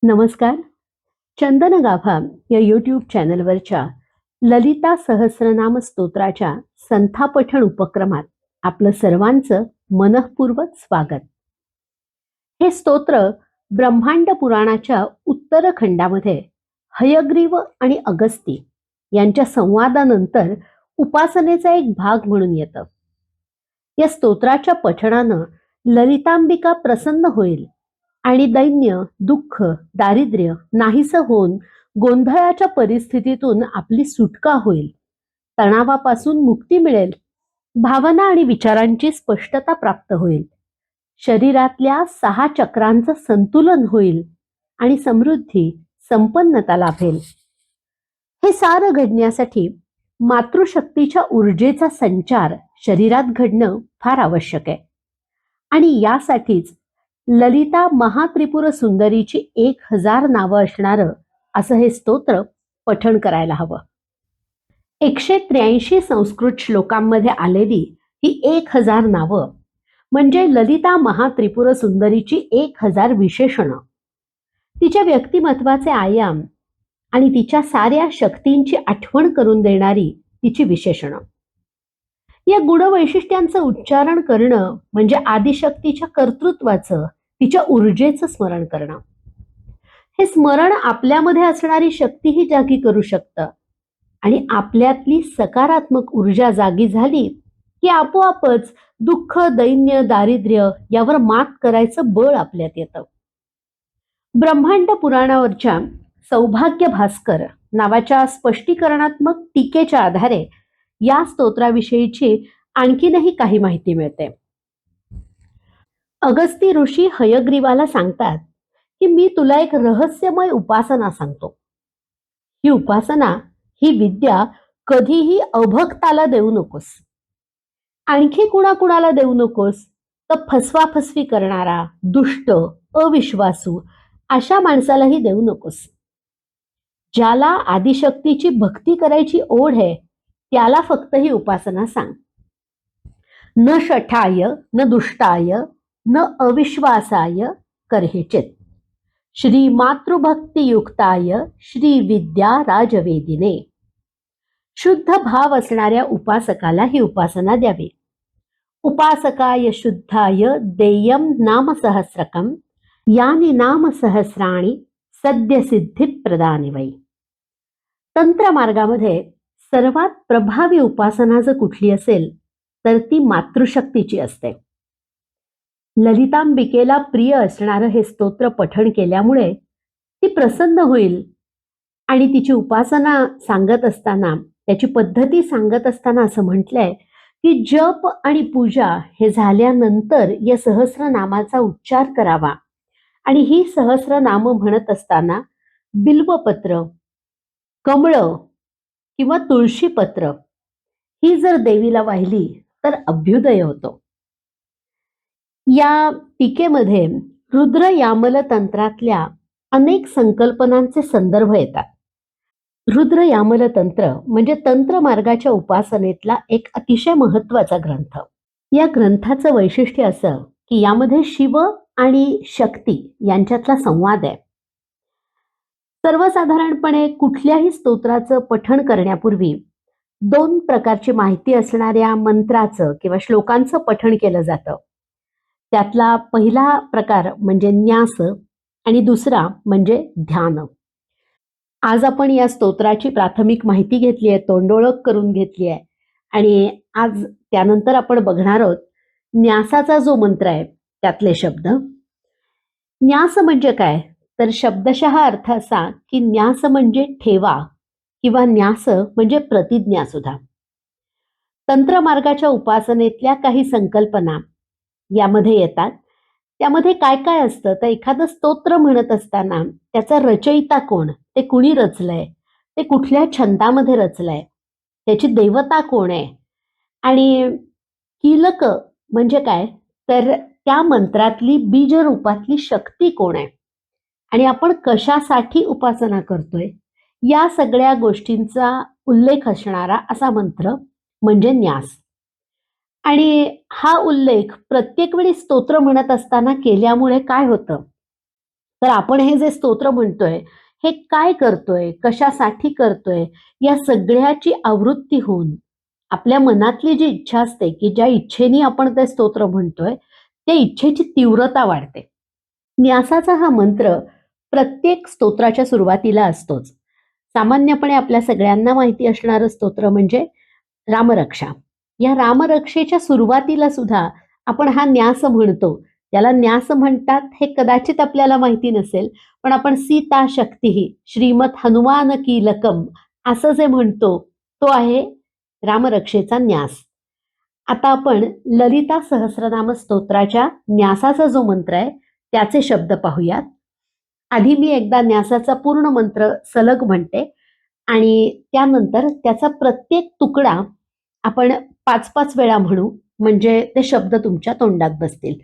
नमस्कार. चंदन गाभा या यूट्यूब चॅनलवरच्या ललिता सहस्रनाम स्तोत्राच्या संथापठण उपक्रमात आपलं सर्वांचं मनःपूर्वक स्वागत. हे स्तोत्र ब्रह्मांड पुराणाच्या उत्तरखंडामध्ये हयग्रीव आणि अगस्ती यांच्या संवादानंतर उपासनेचा एक भाग म्हणून येतं. या स्तोत्राच्या पठणानं ललितांबिका प्रसन्न होईल आणि दैन्य, दुःख, दारिद्र्य नाहीसं होऊन गोंधळाच्या परिस्थितीतून आपली सुटका होईल, तणावापासून मुक्ती मिळेल, भावना आणि विचारांची स्पष्टता प्राप्त होईल, शरीरातल्या 6 चक्रांचं संतुलन होईल आणि समृद्धी, संपन्नता लाभेल. हे सारं घडण्यासाठी मातृशक्तीच्या ऊर्जेचा संचार शरीरात घडणं फार आवश्यक आहे आणि यासाठीच ललिता महात्रिपुर सुंदरीची 1000 नावं असणारं असं हे स्तोत्र पठण करायला हवं. 183 संस्कृत श्लोकांमध्ये आलेली ही 1000 नावं म्हणजे ललिता महात्रिपुर सुंदरीची 1000 विशेषणं, तिच्या व्यक्तिमत्वाचे आयाम आणि तिच्या साऱ्या शक्तींची आठवण करून देणारी तिची विशेषणं. या गुणवैशिष्ट्यांचं उच्चारण करणं म्हणजे आदिशक्तीच्या कर्तृत्वाचं, तिच्या ऊर्जेचं स्मरण करणं. हे स्मरण आपल्यामध्ये असणारी शक्तीही जागी करू शकतं आणि आपल्यातली सकारात्मक ऊर्जा जागी झाली की आपोआपच दुःख, दैन्य, दारिद्र्य यावर मात करायचं बळ आपल्यात येतं. ब्रह्मांड पुराणावरच्या सौभाग्य भास्कर नावाच्या स्पष्टीकरणात्मक टीकेच्या आधारे या स्तोत्राविषयीची आणखीनही काही माहिती मिळते. अगस्ती ऋषी हयग्रीवाला सांगतात की मी तुला एक रहस्यमय उपासना सांगतो. ही उपासना, ही विद्या कधीही अभक्ताला देऊ नकोस, आणखी कुणाकुणाला देऊ नकोस, तर फसवाफसवी करणारा, दुष्ट, अविश्वासू अशा माणसालाही देऊ नकोस. ज्याला आदिशक्तीची भक्ती करायची ओढ आहे त्याला फक्त ही उपासना सांग. न शठाय न दुष्टाय न अविश्वासाय कर्हेचित, श्री मातृभक्तियुक्ताय श्री विद्या राजवेदिने. शुद्ध भाव असणाऱ्या उपासकाला ही उपासना द्यावी. उपासकाय शुद्धाय देयम नाम सहस्रकम, यानी नाम सहस्राणी सद्यसिद्धी प्रदानी वै. तंत्र मार्गामध्ये सर्वात प्रभावी उपासना जर कुठली असेल तर ती मातृशक्तीची असते. ललितांबिकेला प्रिय असणारं हे स्तोत्र पठण केल्यामुळे ती प्रसन्न होईल आणि तिची उपासना सांगत असताना, त्याची पद्धती सांगत असताना असं म्हटलंय की जप आणि पूजा हे झाल्यानंतर या सहस्रनामाचा उच्चार करावा आणि ही सहस्रनाम म्हणत असताना बिल्वपत्र, कमळ किंवा तुळशीपत्र ही जर देवीला वाहिली तर अभ्युदय होतो. या टीकेमध्ये रुद्र यामल तंत्रातल्या अनेक संकल्पनांचे संदर्भ येतात. रुद्र यामल तंत्र म्हणजे तंत्र मार्गाच्या उपासनेतला एक अतिशय महत्वाचा ग्रंथ. या ग्रंथाचं वैशिष्ट्य असं की यामध्ये शिव आणि शक्ती यांच्यातला संवाद आहे. सर्वसाधारणपणे कुठल्याही स्तोत्राचं पठण करण्यापूर्वी 2 प्रकारची माहिती असणाऱ्या मंत्राचं किंवा श्लोकांचं पठण केलं जातं. त्यातला पहिला प्रकार म्हणजे न्यास आणि दुसरा म्हणजे ध्यान. आज आपण या स्तोत्राची प्राथमिक माहिती घेतली आहे, तोंडओळख करून घेतली आहे आणि आज त्यानंतर आपण बघणार आहोत न्यासाचा जो मंत्र आहे त्यातले शब्द. न्यास म्हणजे काय तर शब्दशः अर्थ असा की न्यास म्हणजे ठेवा किंवा न्यास म्हणजे प्रतिज्ञा सुद्धा. तंत्रमार्गाच्या उपासनेतल्या काही संकल्पना यामध्ये येतात. त्यामध्ये काय काय असतं तर एखादं स्तोत्र म्हणत असताना त्याचा रचयिता कोण, ते कुणी रचलंय, ते कुठल्या छंदामध्ये रचलंय, त्याची देवता कोण आहे आणि कीलक म्हणजे काय तर त्या मंत्रातली बीज रूपातली शक्ती कोण आहे आणि आपण कशासाठी उपासना करतोय या सगळ्या गोष्टींचा उल्लेख असणारा असा मंत्र म्हणजे न्यास. आणि हा उल्लेख प्रत्येक वेळी स्तोत्र म्हणत असताना केल्यामुळे काय होतं तर आपण हे जे स्तोत्र म्हणतोय हे काय करतोय, कशासाठी करतोय, या सगळ्याची आवृत्ती होऊन आपल्या मनातली जी इच्छा असते की ज्या इच्छेने आपण ते स्तोत्र म्हणतोय त्या इच्छेची तीव्रता वाढते. न्यासाचा हा मंत्र प्रत्येक स्तोत्राच्या सुरुवातीला असतोच. सामान्यपणे आपल्या सगळ्यांना माहिती असणारं स्तोत्र म्हणजे रामरक्षा. या रामरक्षेच्या सुरुवातीला सुद्धा आपण हा न्यास म्हणतो. त्याला न्यास म्हणतात हे कदाचित आपल्याला माहिती नसेल, पण आपण सीता शक्ती श्रीमत हनुमान कीलकम असं जे म्हणतो तो आहे रामरक्षेचा न्यास. आता आपण ललिता सहस्रनाम स्तोत्राच्या न्यासाचा जो मंत्र आहे त्याचे शब्द पाहूयात. आधी मी एकदा न्यासाचा पूर्ण मंत्र सलग म्हणते आणि त्यानंतर त्याचा प्रत्येक तुकडा आपण 5-5 वेळा म्हणू, म्हणजे ते शब्द तुमच्या तोंडात बसतील.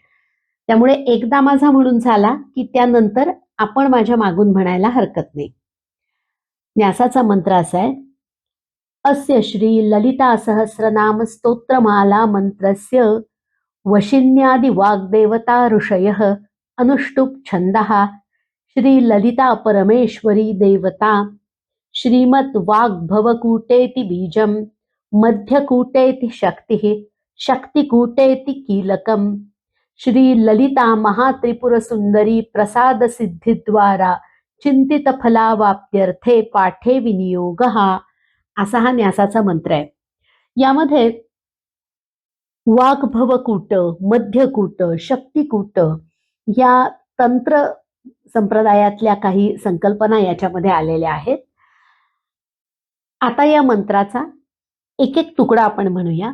त्यामुळे एकदा माझा म्हणून झाला की त्यानंतर आपण माझ्या मागून म्हणायला हरकत नाही. न्यासाचा मंत्र असा आहे: अस्य श्री ललिता सहस्रनाम स्तोत्रमाला मंत्रस्य वशिन्यादि वाग्देवता ऋषयः अनुष्टुप छंदः श्री ललिता परमेश्वरी देवता श्रीमद् वाग्भवकूटेति बीजं मध्यकूटेति शक्तिः शक्तिकूटेति कीलकं श्री ललिता महात्रिपुर सुंदरी प्रसाद सिद्धिद्वारा चिंतित फलावाप्त्यर्थे पाठे विनियोगः. असा हा न्यासाचा मंत्र आहे. यामध्ये वाग्भवकूट, मध्यकूट, शक्तिकूट या तंत्र संप्रदायातल्या काही संकल्पना याच्यामध्ये आलेल्या आहेत. आता या मंत्राचा एक एक तुकडा आपण म्हणूया.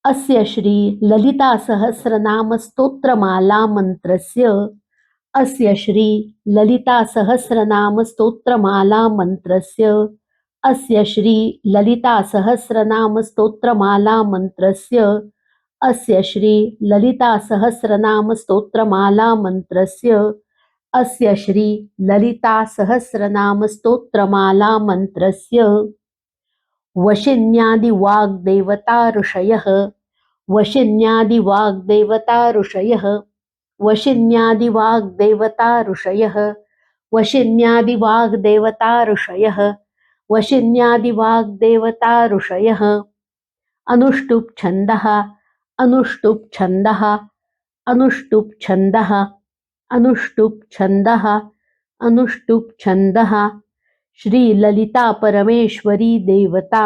अस्य श्री ललिता सहस्रनाम स्तोत्रमाला मंत्रस्य अस्य श्री ललिता सहस्रनाम स्तोत्रमाला मंत्रस्य अस्य श्री ललिता सहस्रनाम स्तोत्रमाला मंत्रस्य अस्य श्री ललिता सहस्रनाम स्तोत्रमाला मंत्रस्य अस्य श्री ललिता सहस्रनाम स्तोत्रमाला मंत्रस्य वशिन्यादि वाग्देवता ऋषयः वशिन्यादि वाग्देवता ऋषयः वशिन्यादि वाग्देवता ऋषयः वशिन्यादि वाग्देवता ऋषयः वशिन्यादि वाग्देवता ऋषयः अनुष्टुप छंदः अनुष्टुप छंदः अनुष्टुप छंदः अनुष्टुप छंदः अनुष्टुप छंदः श्री ललिता परमेश्वरी देवता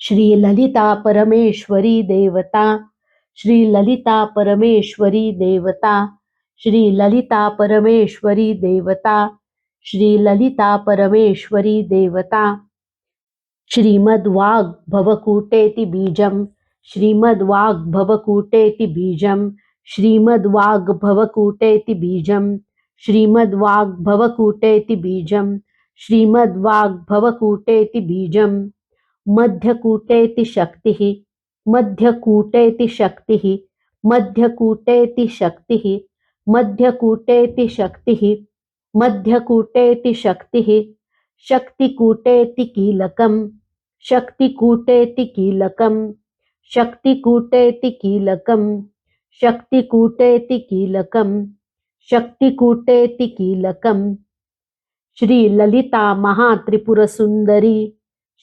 श्री ललिता परमेश्वरी देवता श्री ललिता परमेश्वरी देवता श्री ललिता परमेश्वरी देवता श्री ललिता परमेश्वरी देवता श्रीमद् वाग् भवकूटेति बीजं श्रीमद् वाग् भवकूटेति बीजं श्रीमद् वाग् भवकूटेति बीजं श्रीमद् वाग् भवकूटेति बीजं श्रीमद् वाग् भवकूटेति बीजं मध्यकूटेति शक्तिः मध्यकूटेति शक्तिः मध्यकूटेति शक्तिः मध्यकूटेति शक्तिः मध्यकूटेति शक्तिः शक्तिकूटेति कीलकं शक्तिकूटेति कीलकं शक्तिकूटेति कीलकं शक्तिकूटेति कीलकं शक्तिकूटेति कीलकं श्री ललिता महात्रिपुर सुंदरी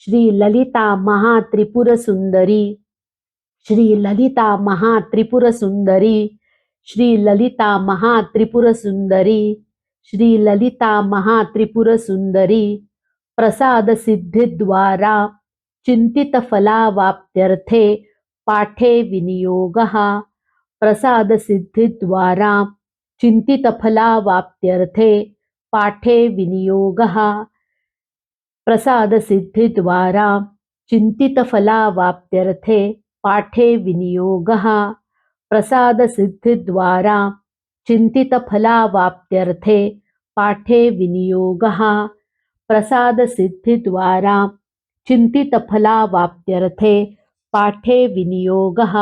श्री ललिता महात्रिपुर सुंदरी श्री ललिता महात्रिपुर सुंदरी श्री ललिता महात्रिपुर सुंदरी श्री ललिता महात्रिपुर सुंदरी प्रसाद सिद्धिद्वारा चिंतित फलावाप्त्यर्थे पाठे विनियोगः प्रसाद सिद्धिद्वारा चिंतित फलावाप्त्यर्थे पाठे विनियोगः प्रसाद सिद्धिद्वारा चिंतित फलावाप्त्यर्थे पाठे विनियोगः प्रसाद सिद्धिद्वारा चिंतित फलावाप्त्यर्थे पाठे विनियोगः प्रसाद सिद्धिद्वारा चिंतित फलावाप्त्यर्थे पाठे विनियोगः.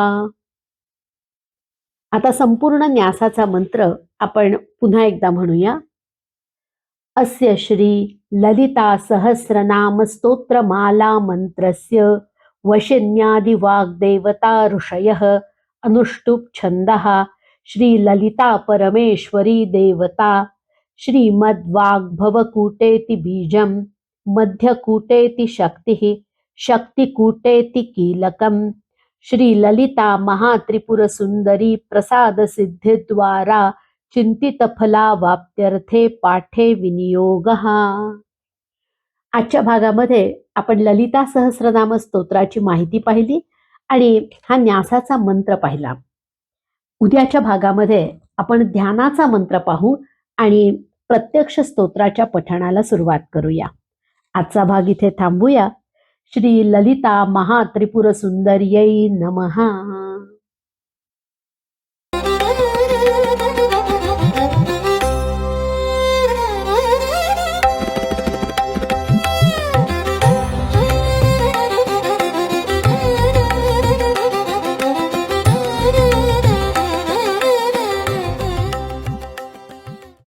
आता संपूर्ण न्यासाचा मंत्र आपण पुन्हा एकदा म्हणूया. अस्य श्री ललिता सहस्रनाम स्तोत्रमाला मंत्रस्य वशिन्यादि वाग्देवता ऋषयः अनुष्टुप छंदः श्री ललिता परमेश्वरी देवता श्रीमद्वाग्भवकूटेति बीजं मध्यकूटेति शक्तिः शक्तिकूटेति कीलकं श्रीललिता महात्रिपुरसुन्दरी प्रसादसिद्धिद्वारा चिंतितफलावाप्त्यर्थे पाठे विनियोगः. आजच्या भागामध्ये आपण ललिता सहस्रनाम स्तोत्राची माहिती पाहिली आणि हा न्यासाचा मंत्र पाहिला. उद्याच्या भागामध्ये आपण ध्यानाचा मंत्र पाहू आणि प्रत्यक्ष स्तोत्राच्या पठणाला सुरुवात करूया. आजचा भाग इथे थांबूया. श्री ललिता महात्रिपुर सुंदर्यै नमः.